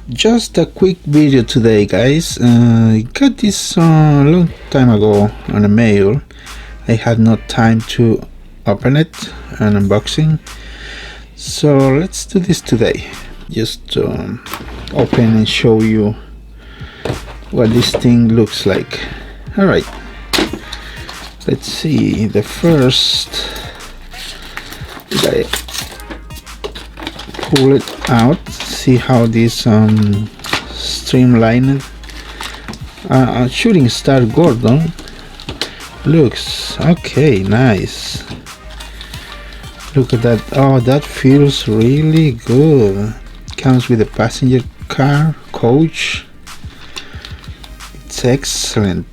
Just a quick video today, guys. I got this a long time ago on a mail. I had no time to open it and unboxing, so let's do this today. Just open and show you what this thing looks like. Alright, let's see. The first, I pull it out, see how this streamlined shooting star Gordon looks. Okay, nice. Look at that. Oh, that feels really good. Comes with a passenger car coach. It's excellent.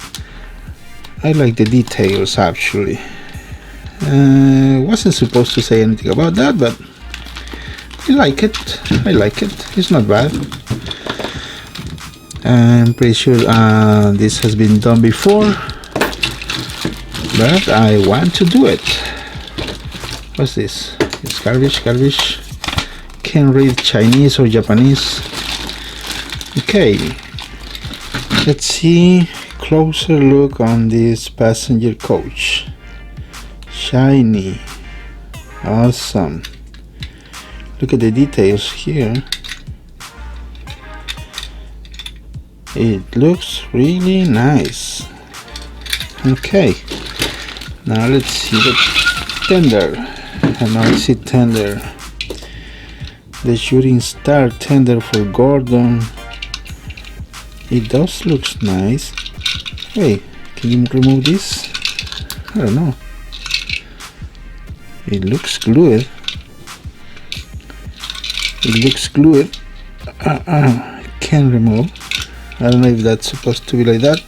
I like the details actually. Wasn't supposed to say anything about that, but I like it. It's not bad. I'm pretty sure this has been done before, but I want to do it. What's this? It's garbage. Can't read Chinese or Japanese. Okay, let's see. Closer look on this passenger coach. Shiny. Awesome. Look at the details here. It looks really nice. Okay, now let's see the tender. And now I see tender. The shooting star tender for Gordon. It does looks nice. Wait, can you remove this? I don't know. It looks glued. Can remove. I don't know if that's supposed to be like that,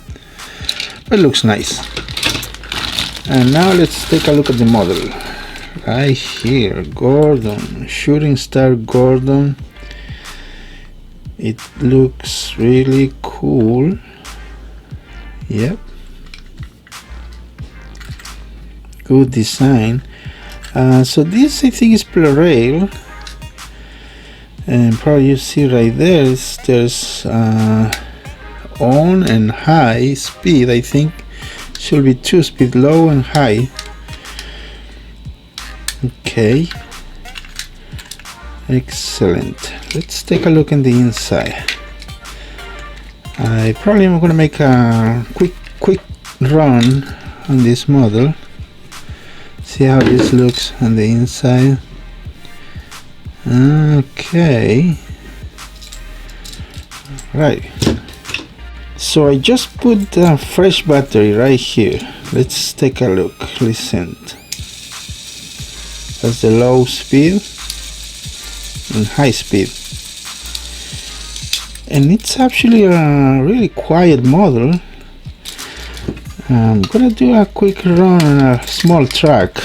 but it looks nice. And now let's take a look at the model. Right here, Gordon, shooting star Gordon. It looks really cool. Yep, good design. So this I think is Pla-rail, and probably you see right there there's on and high speed. I think should be 2-speed, low and high. Okay, excellent. Let's take a look in the inside. I probably am going to make a quick run on this model. See how this looks on the inside. Okay, right. So I just put a fresh battery right here. Let's take a look. Listen. That's the low speed and high speed. And it's actually a really quiet model. I'm gonna do a quick run on a small track.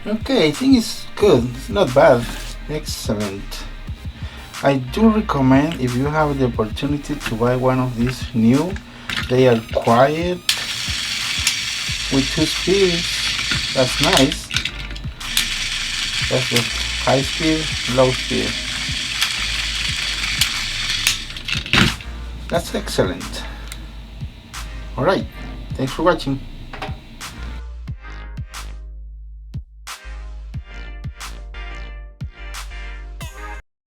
Okay, I think it's good. It's not bad. Excellent. I do recommend, if you have the opportunity to buy one of these new, they are quiet with 2 speeds. That's nice. That's the high speed, low speed. That's excellent. Alright, thanks for watching.